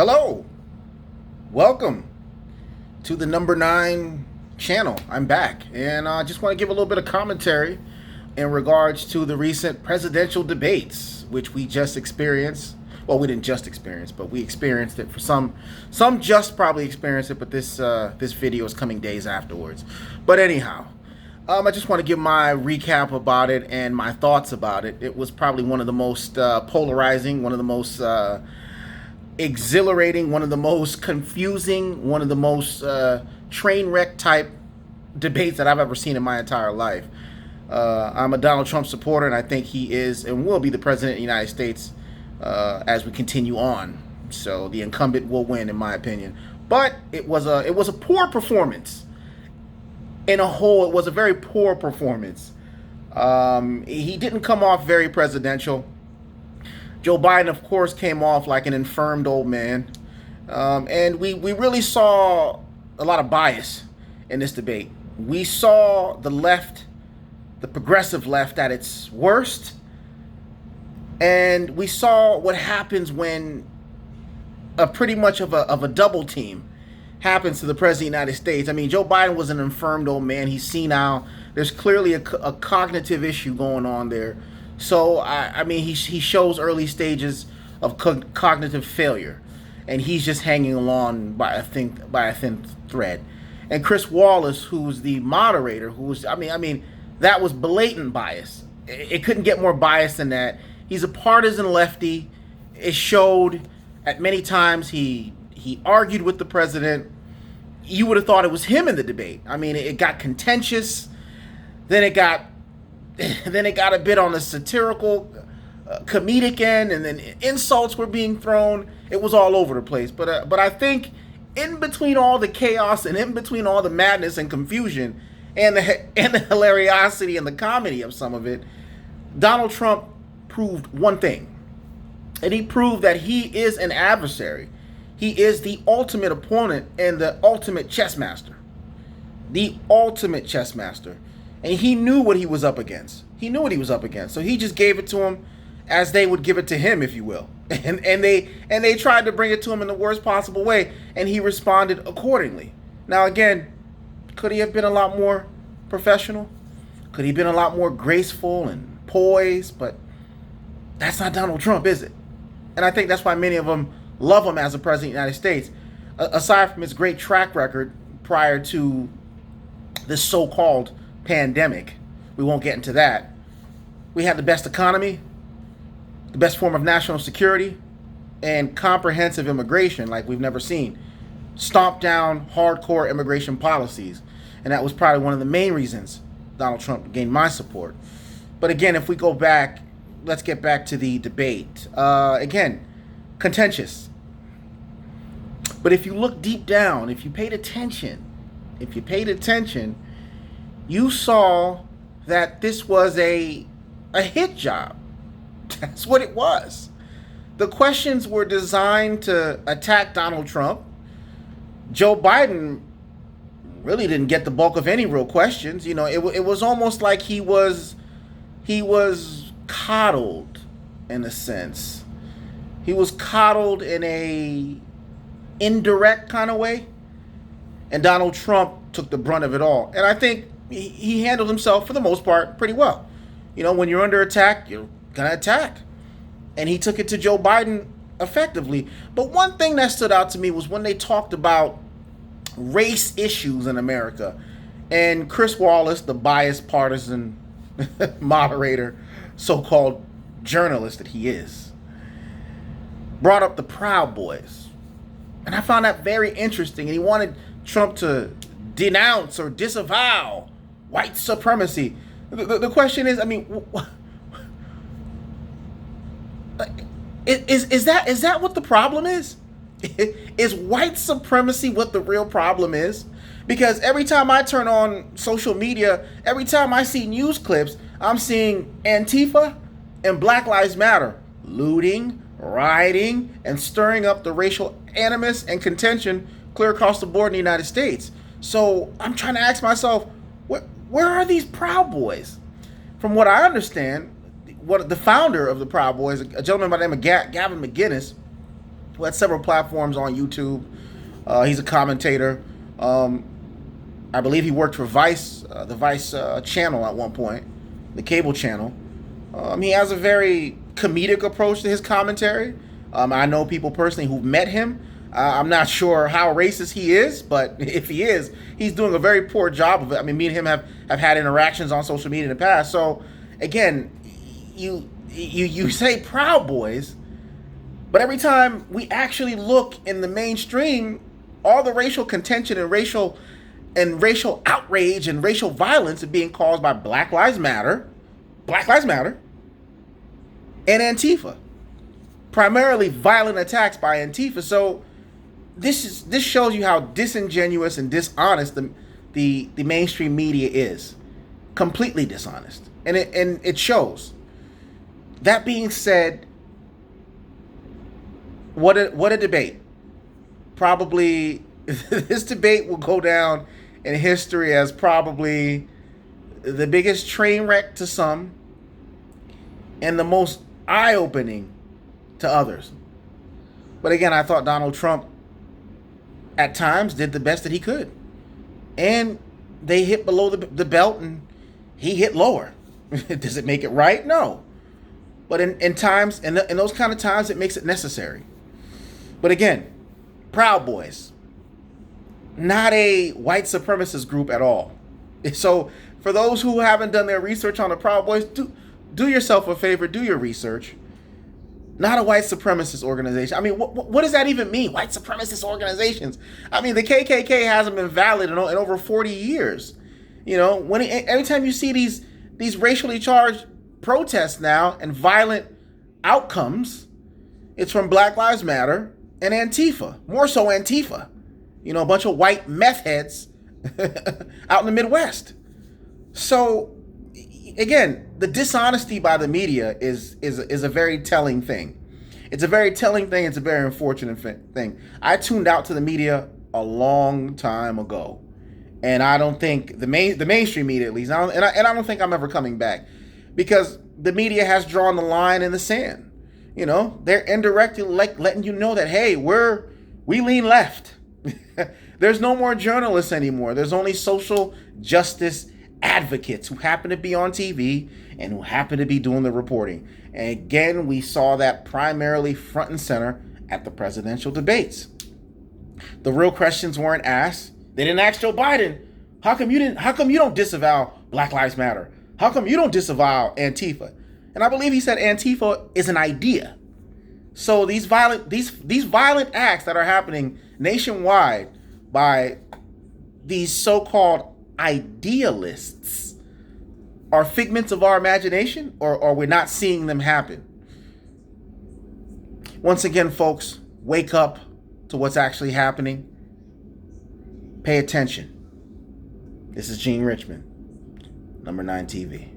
Hello, welcome to the number 9 channel. I'm back, and I just want to give a little bit of commentary in regards to the recent presidential debates, which we just experienced. Well, we didn't just experience, but we experienced it. For some just probably experienced it, but this video is coming days afterwards. But anyhow, I just want to give my recap about it and my thoughts about it. It was probably one of the most polarizing, one of the most exhilarating, one of the most confusing, one of the most train wreck type debates that I've ever seen in my entire life. I'm a Donald Trump supporter, and I think he is and will be the president of the United States as we continue on. So the incumbent will win, in my opinion. But it was a poor performance. In a whole, it was a very poor performance. He didn't come off very presidential. Joe Biden, of course, came off like an infirmed old man. And we really saw a lot of bias in this debate. We saw the left, the progressive left, at its worst. And we saw what happens when pretty much of a double team happens to the president of the United States. I mean, Joe Biden was an infirmed old man. He's senile. There's clearly a cognitive issue going on there. So, I mean, he shows early stages of cognitive failure. And he's just hanging along by a thin thread. And Chris Wallace, who's the moderator, I mean, that was blatant bias. It couldn't get more biased than that. He's a partisan lefty. It showed at many times. He argued with the president. You would have thought it was him in the debate. I mean, it got contentious. Then it got a bit on the satirical, comedic end, and then insults were being thrown. It was all over the place. But I think in between all the chaos and in between all the madness and confusion and the hilariosity and the comedy of some of it, Donald Trump proved one thing. And he proved that he is an adversary. He is the ultimate opponent and the ultimate chess master. The ultimate chess master. And he knew what he was up against. He knew what he was up against. So he just gave it to him as they would give it to him, if you will. And they tried to bring it to him in the worst possible way, and he responded accordingly. Now again, could he have been a lot more professional? Could he have been a lot more graceful and poised? But that's not Donald Trump, is it? And I think that's why many of them love him as a president of the United States. Aside from his great track record prior to this so-called pandemic, we won't get into that. We had the best economy, the best form of national security, and comprehensive immigration like we've never seen. Stomped down hardcore immigration policies. And that was probably one of the main reasons Donald Trump gained my support. But again, if we go back, let's get back to the debate. Again, contentious. But if you look deep down, if you paid attention, you saw that this was a hit job. That's what it was. The questions were designed to attack Donald Trump. Joe Biden really didn't get the bulk of any real questions. You know, it was almost like he was coddled in a sense. He was coddled in a indirect kind of way, and Donald Trump took the brunt of it all. And I think he handled himself for the most part pretty well. You know, when you're under attack, you're gonna attack, and he took it to Joe Biden effectively. But one thing that stood out to me was when they talked about race issues in America, and Chris Wallace, the biased partisan moderator, so-called journalist that he is, brought up the Proud Boys. And I found that very interesting. And he wanted Trump to denounce or disavow white supremacy. The question is, I mean, is that what the problem is? Is white supremacy what the real problem is? Because every time I turn on social media, every time I see news clips, I'm seeing Antifa and Black Lives Matter looting, rioting, and stirring up the racial animus and contention clear across the board in the United States. So I'm trying to ask myself, where are these Proud Boys? From what I understand, what the founder of the Proud Boys, a gentleman by the name of Gavin McInnes, has several platforms on YouTube. He's a commentator. I believe he worked for Vice, the Vice channel at one point, the cable channel. He has a very comedic approach to his commentary. I know people personally who've met him. I'm not sure how racist he is, but if he is, he's doing a very poor job of it. I mean, me and him have had interactions on social media in the past. So, again, you say Proud Boys, but every time we actually look in the mainstream, all the racial contention and racial outrage and racial violence is being caused by Black Lives Matter, and Antifa. Primarily violent attacks by Antifa. So this shows you how disingenuous and dishonest the mainstream media is. Completely dishonest. And it shows. That being said, what a debate. Probably this debate will go down in history as probably the biggest train wreck to some and the most eye-opening to others. But again, I thought Donald Trump at times did the best that he could. And they hit below the belt and he hit lower. Does it make it right? No. But in times, in those kind of times, it makes it necessary. But again, Proud Boys, not a white supremacist group at all. So for those who haven't done their research on the Proud Boys, do yourself a favor, do your research. Not a white supremacist organization. I mean, what does that even mean? White supremacist organizations. I mean, the KKK hasn't been valid in over 40 years. You know, every time you see these racially charged protests now and violent outcomes, it's from Black Lives Matter and Antifa. More so Antifa. You know, a bunch of white meth heads out in the Midwest. So, again, the dishonesty by the media is a very telling thing. It's a very telling thing. It's a very unfortunate thing. I tuned out to the media a long time ago, and I don't think the mainstream media, at least, and I don't think I'm ever coming back, because the media has drawn the line in the sand. You know, they're indirectly letting you know that, hey, we lean left. There's no more journalists anymore. There's only social justice advocates who happen to be on TV and who happen to be doing the reporting. And again, we saw that primarily front and center at the presidential debates. The real questions weren't asked. They didn't ask Joe Biden, how come you don't disavow Black Lives Matter? How come you don't disavow Antifa? And I believe he said Antifa is an idea. So these violent acts that are happening nationwide by these so-called idealists are figments of our imagination, or we're not seeing them happen. Once again, folks, wake up to what's actually happening. Pay attention. This is Gene Richmond, Number 9 TV.